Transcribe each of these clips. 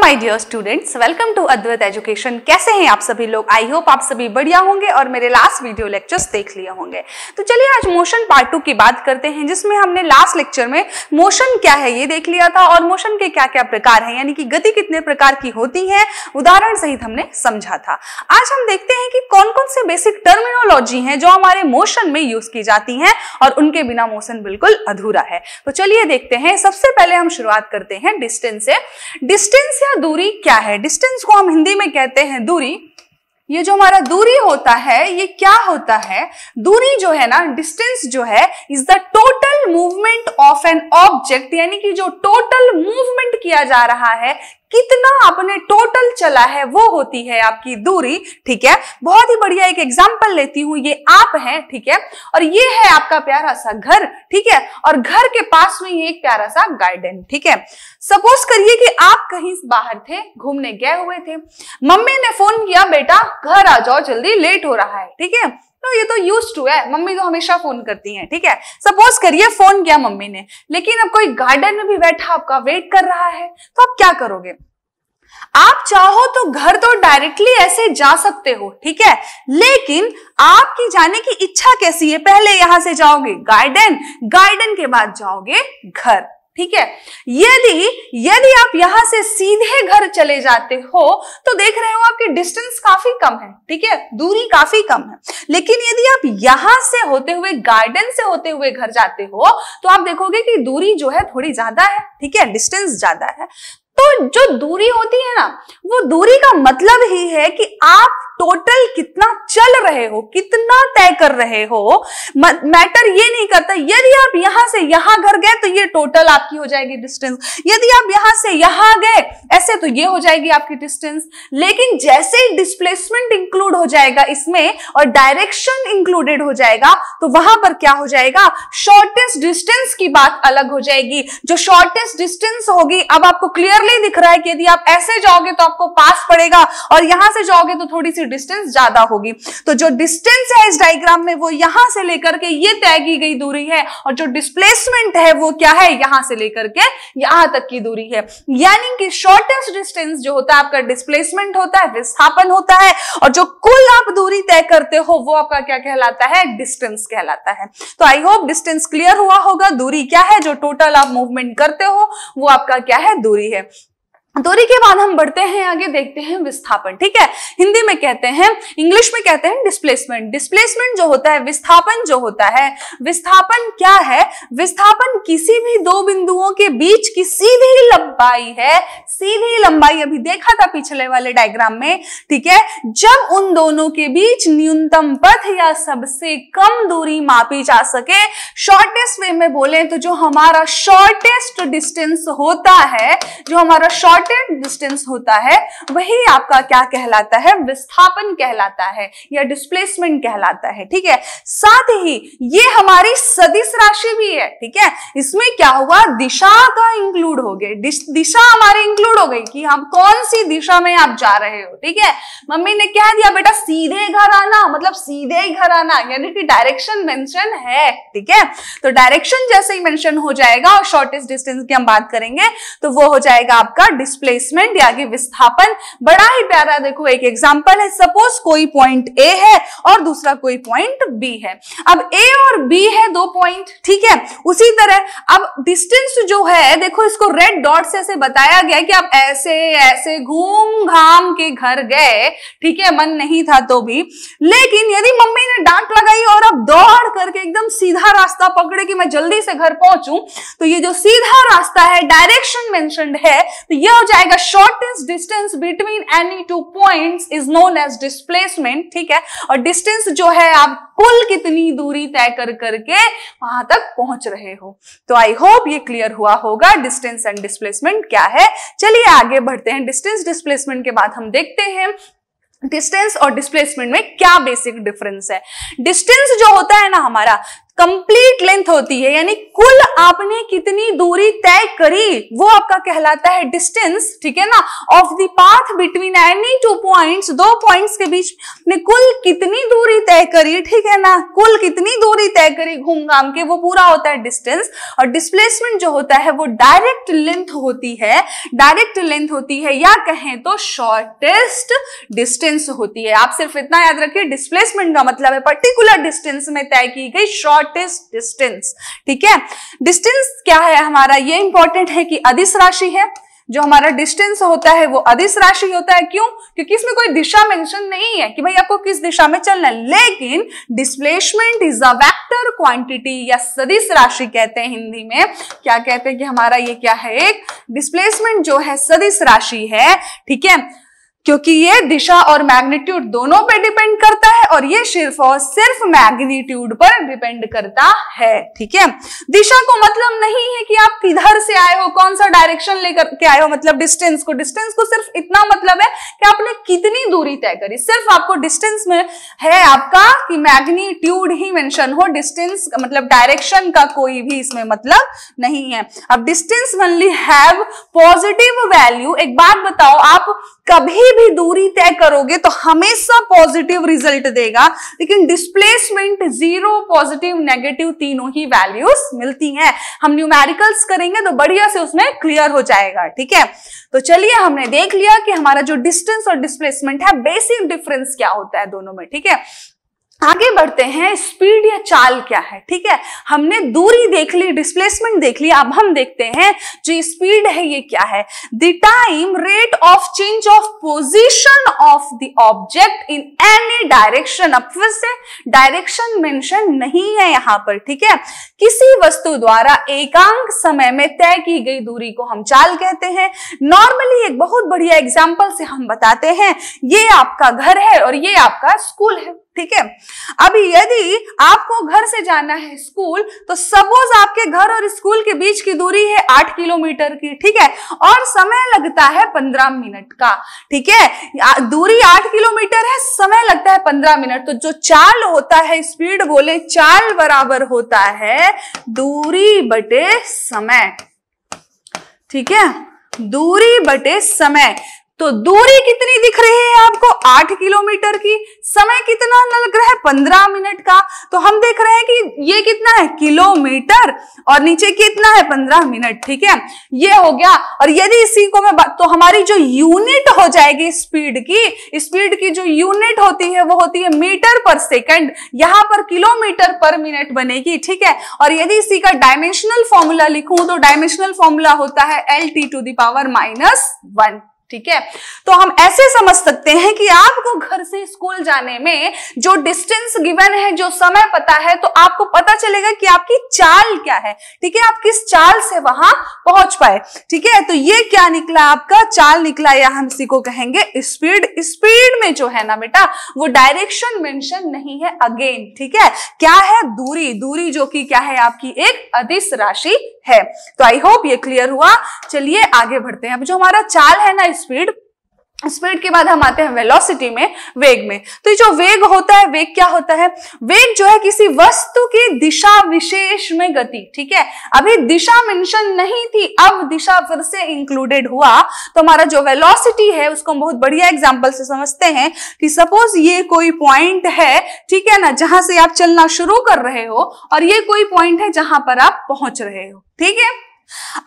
My dear students, welcome to Advait education. कैसे हैं आप सभी लोग? आई होप आप सभी बढ़िया होंगे और मेरे लास्ट वीडियो लेक्चर्स देख लिए होंगे। तो चलिए आज मोशन पार्ट 2 की बात करते हैं, जिसमें हमने लास्ट लेक्चर में मोशन क्या है ये देख लिया था और मोशन के क्या क्या प्रकार हैं, यानी कि गति कितने प्रकार की होती है उदाहरण सहित हमने समझा था। आज हम देखते हैं कि कौन कौन से बेसिक टर्मिनोलॉजी हैं जो हमारे मोशन में यूज की जाती हैं और उनके बिना मोशन बिल्कुल अधूरा है। तो चलिए देखते हैं। सबसे पहले हम शुरुआत करते हैं डिस्टेंस से। डिस्टेंस या दूरी क्या है? डिस्टेंस को हम हिंदी में कहते हैं दूरी। ये जो हमारा दूरी होता है ये क्या होता है? दूरी जो है ना, डिस्टेंस जो है is the total movement of an object, यानी कि जो टोटल मूवमेंट किया जा रहा है, कितना आपने टोटल चला है, वो होती है आपकी दूरी। ठीक है, बहुत ही बढ़िया एक एग्जांपल लेती हूं। ये आप हैं, ठीक है, और ये है आपका प्यारा सा घर, ठीक है, और घर के पास में ये एक प्यारा सा गार्डन। ठीक है, सपोज करिए कि आप कहीं बाहर थे, घूमने गए हुए थे, मम्मी ने फोन किया, बेटा घर आ जाओ जल्दी, लेट हो रहा है। ठीक है, तो ये तो यूज्ड टू है, मम्मी तो हमेशा फोन करती हैं। ठीक है, सपोज करिए फोन किया मम्मी ने, लेकिन अब कोई गार्डन में भी बैठा आपका वेट कर रहा है, तो आप क्या करोगे? आप चाहो तो घर तो डायरेक्टली ऐसे जा सकते हो, ठीक है, लेकिन आपकी जाने की इच्छा कैसी है? पहले यहां से जाओगे गार्डन, गार्डन के बाद जाओगे घर। ठीक है, यदि आप यहां से सीधे घर चले जाते हो तो देख रहे हो आपकी डिस्टेंस काफी कम है, ठीक है, दूरी काफी कम है। लेकिन यदि आप यहां से होते हुए, गार्डन से होते हुए घर जाते हो तो आप देखोगे कि दूरी जो है थोड़ी ज्यादा है, ठीक है, डिस्टेंस ज्यादा है। तो जो दूरी होती है ना, वो दूरी का मतलब ही है कि आप टोटल कितना चल रहे हो, कितना तय कर रहे हो। मैटर ये नहीं करता, यदि आप यहां से यहां घर गए तो ये टोटल आपकी हो जाएगी डिस्टेंस, यदि आप यहां से यहां गए ऐसे तो ये हो जाएगी आपकी डिस्टेंस। लेकिन जैसे ही डिस्प्लेसमेंट इंक्लूड हो जाएगा इसमें और डायरेक्शन इंक्लूडेड हो जाएगा तो वहां पर क्या हो जाएगा? शॉर्टेस्ट डिस्टेंस की बात अलग हो जाएगी। जो शॉर्टेस्ट डिस्टेंस होगी, अब आपको क्लियरली दिख रहा है कि यदि आप ऐसे जाओगे तो आपको पास पड़ेगा और यहां से जाओगे तो थोड़ी सी डिस्टेंस ज्यादा होगी। तो जो डिस्टेंस है इस डायग्राम में वो यहां से लेकर के ये तय की गई दूरी है, और जो डिस्प्लेसमेंट है वो क्या है? यहां से लेकर के यहां तक की दूरी है। यानी कि शॉर्टेस्ट डिस्टेंस जो होता है आपका डिस्प्लेसमेंट होता है, विस्थापन होता है, और जो कुल आप दूरी तय करते हो वो आपका क्या कहलाता है? डिस्टेंस कहलाता है। तो आई होप डिस्टेंस क्लियर हुआ होगा। दूरी क्या है? जो टोटल आप मूवमेंट करते हो वो आपका क्या है? दूरी है। दूरी के बाद हम बढ़ते हैं आगे, देखते हैं विस्थापन। ठीक है, हिंदी में कहते हैं, इंग्लिश में कहते हैं डिस्प्लेसमेंट। डिस्प्लेसमेंट जो होता है, विस्थापन जो होता है, विस्थापन क्या है? विस्थापन किसी भी दो बिंदुओं के बीच की सीधी लंबाई है। सीधी लंबाई अभी देखा था पिछले वाले डायग्राम में, ठीक है, जब उन दोनों के बीच न्यूनतम पथ या सबसे कम दूरी मापी जा सके। शॉर्टेस्ट वे में बोले तो जो हमारा शॉर्टेस्ट डिस्टेंस होता है, जो हमारा डिस्टेंस होता है, वही आपका क्या कहलाता है? विस्थापन कहलाता है या डिस्प्लेसमेंट कहलाता है। ठीक है, साथ ही ये हमारी सदिश राशि भी है। ठीक है, इसमें क्या हुआ? दिशा का इंक्लूड हो गया, दिशा हमारी इंक्लूड हो गई कि हम कौन सी दिशा में आप जा रहे हो। ठीक है, मम्मी ने कह दिया बेटा सीधे घर आना, मतलब सीधे ही घर आना, यानी कि डायरेक्शन मेंशन है। ठीक है, तो डायरेक्शन जैसे ही मेंशन हो जाएगा और शॉर्टेस्ट डिस्टेंस की हम बात करेंगे तो वो हो जाएगा आपका डिस्प्लेसमेंट या कि विस्थापन। बड़ा ही प्यारा देखो एक एग्जांपल है। सपोज कोई पॉइंट ए है और दूसरा कोई पॉइंट बी है। अब ए और बी है दो पॉइंट, ठीक है, उसी तरह अब डिस्टेंस जो है, देखो इसको रेड डॉट से ऐसे बताया गया कि आप ऐसे ऐसे घूम घाम के घर गए, ठीक है, मन नहीं था तो भी, लेकिन यदि मम्मी ने डांट लगाई और अब दौड़ करके एकदम सीधा रास्ता पकड़े कि मैं जल्दी से घर पहुंचूं, तो ये जो सीधा रास्ता है, डायरेक्शन मेंशन्ड है, तो ये हो जाएगा shortest distance between any two points is known as displacement. ठीक है, और डिस्टेंस जो है आप कुल कितनी दूरी तय कर करके वहां तक पहुंच रहे हो। तो आई होप ये क्लियर हुआ होगा डिस्टेंस एंड डिस्प्लेसमेंट क्या है। चलिए आगे बढ़ते हैं। डिस्टेंस डिस्प्लेसमेंट के बाद हम देखते हैं डिस्टेंस और डिस्प्लेसमेंट में क्या बेसिक डिफरेंस है। डिस्टेंस जो होता है ना हमारा, कंप्लीट लेंथ होती है, यानी कुल आपने कितनी दूरी तय करी वो आपका कहलाता है डिस्टेंस, ठीक है ना, of the path between any two points, दो पॉइंट्स के बीच ने कुल कितनी दूरी तय करी, ठीक है ना, कुल कितनी दूरी तय करी घूम घाम के, वो पूरा होता है डिस्टेंस। और डिस्प्लेसमेंट जो होता है वो डायरेक्ट लेंथ होती है, डायरेक्ट लेंथ होती है, या कहें तो शॉर्टेस्ट डिस्टेंस होती है। आप सिर्फ इतना याद रखिए, डिस्प्लेसमेंट का मतलब है पर्टिकुलर डिस्टेंस में तय की गई शॉर्टेस्ट डिस्टेंस, ठीक है। डिस्टेंस क्या है हमारा, ये इंपॉर्टेंट है कि अदिश राशि है, जो हमारा डिस्टेंस होता है वो अदिश राशि होता है। क्यों? क्योंकि इसमें कोई दिशा मेंशन नहीं है कि भाई आपको किस दिशा में चलना है, लेकिन displacement is a vector quantity, या सदिश राशि कहते हैं हिंदी में। क्या कहते हैं कि हमारा ये क्या है, एक डिस्प्लेसमेंट जो है सदिश राशि है, ठीक है, क्योंकि ये दिशा और मैग्नीट्यूड दोनों पे डिपेंड करता है, और ये सिर्फ और सिर्फ मैग्नीट्यूड पर डिपेंड करता है, ठीक है। दिशा को मतलब नहीं है कि आप किधर से आए हो, कौन सा डायरेक्शन लेकर के आए हो, मतलब डिस्टेंस को सिर्फ इतना मतलब है कि आपने कितनी दूरी तय करी। सिर्फ आपको डिस्टेंस में है आपका कि मैग्नीट्यूड ही मेंशन हो, डिस्टेंस मतलब डायरेक्शन का कोई भी इसमें मतलब नहीं है। अब distance only have positive value. एक बात बताओ, आप कभी भी दूरी तय करोगे तो हमेशा पॉजिटिव रिजल्ट देगा, लेकिन डिस्प्लेसमेंट जीरो, पॉजिटिव, नेगेटिव तीनों ही वैल्यूज मिलती हैं। हम न्यूमेरिकल्स करेंगे तो बढ़िया से उसमें क्लियर हो जाएगा, ठीक है। तो चलिए, हमने देख लिया कि हमारा जो डिस्टेंस और डिस्प्लेसमेंट है, बेसिक डिफरेंस क्या होता है दोनों में, ठीक है। आगे बढ़ते हैं, स्पीड या चाल क्या है, ठीक है। हमने दूरी देख ली, डिस्प्लेसमेंट देख ली, अब हम देखते हैं जो स्पीड है ये क्या है। The time rate of change of position of the object in any direction. अब फिर से डायरेक्शन मेंशन नहीं है यहाँ पर, ठीक है। किसी वस्तु द्वारा एकांक समय में तय की गई दूरी को हम चाल कहते हैं। नॉर्मली एक बहुत बढ़िया एग्जाम्पल से हम बताते हैं, ये आपका घर है और ये आपका स्कूल है, ठीक है। अभी यदि आपको घर से जाना है स्कूल, तो सपोज आपके घर और स्कूल के बीच की दूरी है 8 किलोमीटर की, ठीक है, और समय लगता है 15 मिनट का, ठीक है। दूरी 8 किलोमीटर है, समय लगता है 15 मिनट, तो जो चाल होता है, स्पीड बोले, चाल बराबर होता है दूरी बटे समय, ठीक है, दूरी बटे समय। तो दूरी कितनी दिख रही है आपको, 8 किलोमीटर की, समय कितना लग रहा है, 15 मिनट का। तो हम देख रहे हैं कि ये कितना है, किलोमीटर, और नीचे कितना है, 15 मिनट, ठीक है, ये हो गया। और यदि इसी को मैं तो हमारी जो यूनिट हो जाएगी स्पीड की जो यूनिट होती है वो होती है मीटर पर सेकंड, यहां पर किलोमीटर पर मिनट बनेगी, ठीक है। और यदि इसी का डायमेंशनल फॉर्मूला लिखूं तो डायमेंशनल फॉर्मूला होता है LT⁻⁻1, ठीक है। तो हम ऐसे समझ सकते हैं कि आपको घर से स्कूल जाने में जो डिस्टेंस गिवन है, जो समय पता है, तो आपको पता चलेगा कि आपकी चाल क्या है, ठीक है, आप किस चाल से वहां पहुंच पाए, ठीक है। तो ये क्या निकला, आपका चाल निकला, या हम इसी को कहेंगे स्पीड। स्पीड में जो है ना बेटा, वो डायरेक्शन मेंशन नहीं है अगेन, ठीक है। क्या है, दूरी जो कि क्या है, आपकी एक अदिश राशि है। तो आई होप ये क्लियर हुआ। चलिए आगे बढ़ते हैं। अब जो हमारा चाल है ना, स्पीड के बाद हम आते हैं वेलोसिटी में, वेग में। तो ये जो वेग होता है, वेग क्या होता है, वेग जो है किसी वस्तु की दिशा विशेष में गति, ठीक है। अभी दिशा मेंशन नहीं थी, अब दिशा फिर से इंक्लूडेड हुआ। तो हमारा जो वेलोसिटी है उसको हम बहुत बढ़िया एग्जांपल से समझते हैं कि सपोज ये कोई पॉइंट है, ठीक है ना, जहां से आप चलना शुरू कर रहे हो, और ये कोई पॉइंट है जहां पर आप पहुंच रहे हो, ठीक है।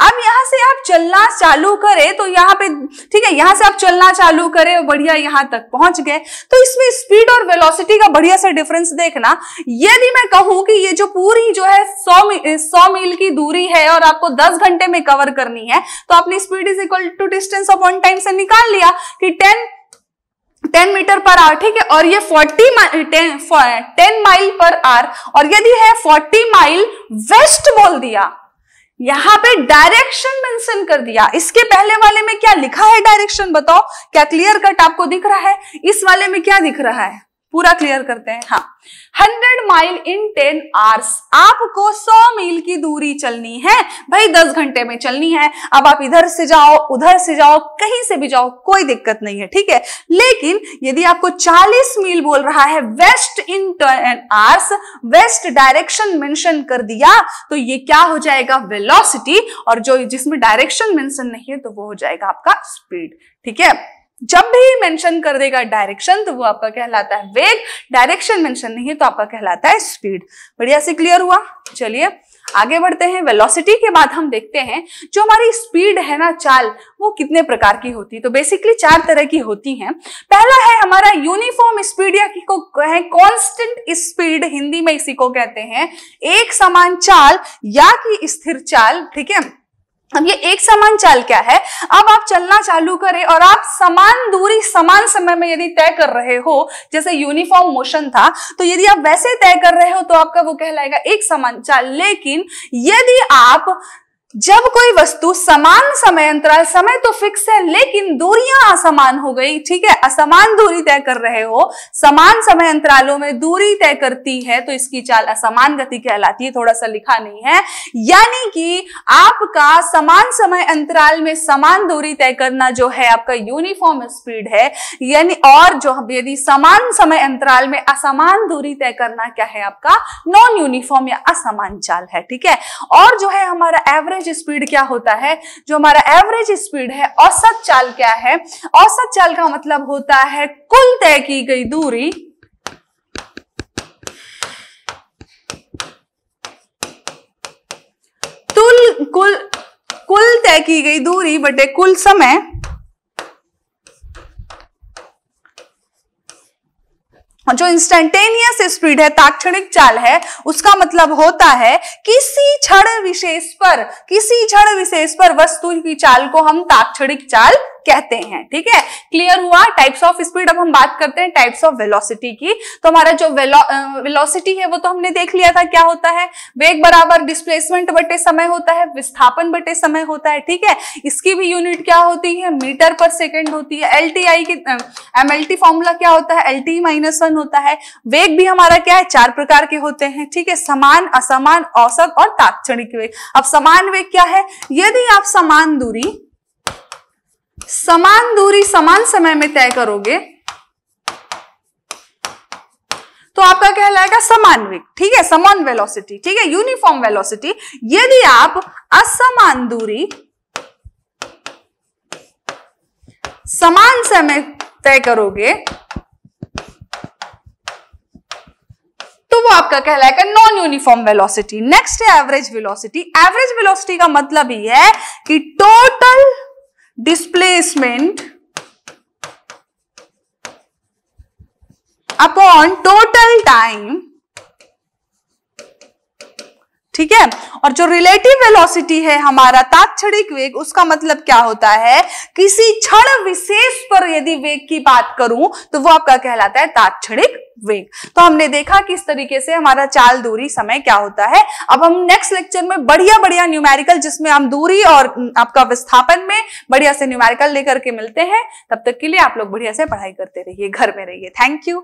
अब यहां से आप चलना चालू करें तो यहाँ पे, ठीक है, यहां से आप चलना चालू करें, बढ़िया यहां तक पहुंच गए। तो इसमें स्पीड और वेलोसिटी का बढ़िया सा डिफरेंस देखना। यदि मैं कहूं कि ये जो पूरी जो है 100 मील की दूरी है और आपको 10 घंटे में कवर करनी है, तो आपने speed is equal to distance upon time से निकाल लिया कि 10 मीटर पर आवर, ठीक है। और ये 10 माइल पर आवर, और यदि है 40 माइल वेस्ट बोल दिया, यहां पे डायरेक्शन मेंशन कर दिया। इसके पहले वाले में क्या लिखा है डायरेक्शन, बताओ, क्या क्लियर कट आपको दिख रहा है? इस वाले में क्या दिख रहा है, पूरा क्लियर करते हैं। हाँ, 100 माइल इन 10 आवर्स, आपको 100 मील की दूरी चलनी है भाई, 10 घंटे में चलनी है। अब आप इधर से जाओ, उधर से जाओ, कहीं से भी जाओ, कोई दिक्कत नहीं है, ठीक है। लेकिन यदि आपको 40 मील बोल रहा है वेस्ट इन 10 आवर्स, वेस्ट डायरेक्शन मेंशन कर दिया तो ये क्या हो जाएगा, वेलोसिटी, और जो जिसमें डायरेक्शन मेंशन नहीं है तो वो हो जाएगा आपका स्पीड, ठीक है। जब भी मेंशन कर देगा डायरेक्शन तो वो आपका कहलाता है वेग, डायरेक्शन मेंशन नहीं है तो आपका कहलाता है स्पीड। बढ़िया से क्लियर हुआ। चलिए आगे बढ़ते हैं। वेलोसिटी के बाद हम देखते हैं जो हमारी स्पीड है ना, चाल, वो कितने प्रकार की होती है। तो बेसिकली 4 तरह की होती हैं। पहला है हमारा यूनिफॉर्म स्पीड या को है कांस्टेंट स्पीड, हिंदी में इसी को कहते हैं एक समान चाल या कि स्थिर चाल, ठीक है। अब ये एक समान चाल क्या है, अब आप चलना चालू करें और आप समान दूरी समान समय में यदि तय कर रहे हो, जैसे यूनिफॉर्म मोशन था, तो यदि आप वैसे तय कर रहे हो तो आपका वो कहलाएगा एक समान चाल। लेकिन यदि आप जब कोई वस्तु समान समय अंतराल, समय तो फिक्स है लेकिन दूरियां असमान हो गई, ठीक है, असमान दूरी तय कर रहे हो, समान समय अंतरालों में दूरी तय करती है तो इसकी चाल असमान गति कहलाती है। थोड़ा सा लिखा नहीं है, यानी कि आपका समान समय अंतराल में समान दूरी तय करना जो है आपका यूनिफॉर्म स्पीड है, यानी और जो यदि समान समय अंतराल में असमान दूरी तय करना क्या है, आपका नॉन यूनिफॉर्म या असमान चाल है, ठीक है। और जो है हमारा एवरेज स्पीड क्या होता है, जो हमारा एवरेज स्पीड है, औसत चाल क्या है, औसत चाल का मतलब होता है कुल तय की गई दूरी कुल तय की गई दूरी बटे कुल समय जो इंस्टेंटेनियस स्पीड है, तात्क्षणिक चाल है, उसका मतलब होता है किसी क्षण विशेष पर वस्तु की चाल को हम तात्क्षणिक चाल कहते हैं, ठीक है। क्लियर हुआ। Types of speed. अब हम बात करते हैं टाइप्स ऑफ वेलोसिटी की। तो हमारा जो वेलोसिटी है वो तो हमने देख लिया था क्या होता है, वेग बराबर डिस्प्लेसमेंट बटे समय होता है, विस्थापन बटे समय होता है, ठीक है। इसकी भी यूनिट क्या होती है, मीटर पर सेकेंड होती है। एलटीआई की एमएलटी फॉर्मूला क्या होता है, LT-1 होता है। वेग भी हमारा क्या है, 4 प्रकार के होते हैं, ठीक है, समान, असमान, औसत और तात्क्षणिक वेग। अब समान वेग क्या है, यदि आप समान दूरी समान समय में तय करोगे तो आपका कहलाएगा समान वेग, ठीक है, समान वेलोसिटी, ठीक है, यूनिफॉर्म वेलोसिटी। यदि आप असमान दूरी समान समय तय करोगे तो वो आपका कहलाएगा नॉन यूनिफॉर्म वेलोसिटी। नेक्स्ट है एवरेज वेलोसिटी। एवरेज वेलोसिटी का मतलब ही है कि total displacement upon total time, ठीक है। और जो रिलेटिव वेलोसिटी है हमारा तात्क्षणिक वेग, उसका मतलब क्या होता है, किसी क्षण विशेष पर यदि वेग की बात करूं तो वो आपका कहलाता है तात्क्षणिक वेग। तो हमने देखा किस तरीके से हमारा चाल, दूरी, समय क्या होता है। अब हम नेक्स्ट लेक्चर में बढ़िया न्यूमेरिकल, जिसमें हम दूरी और आपका विस्थापन में बढ़िया से न्यूमेरिकल लेकर के मिलते हैं। तब तक के लिए आप लोग बढ़िया से पढ़ाई करते रहिए, घर में रहिए। Thank you.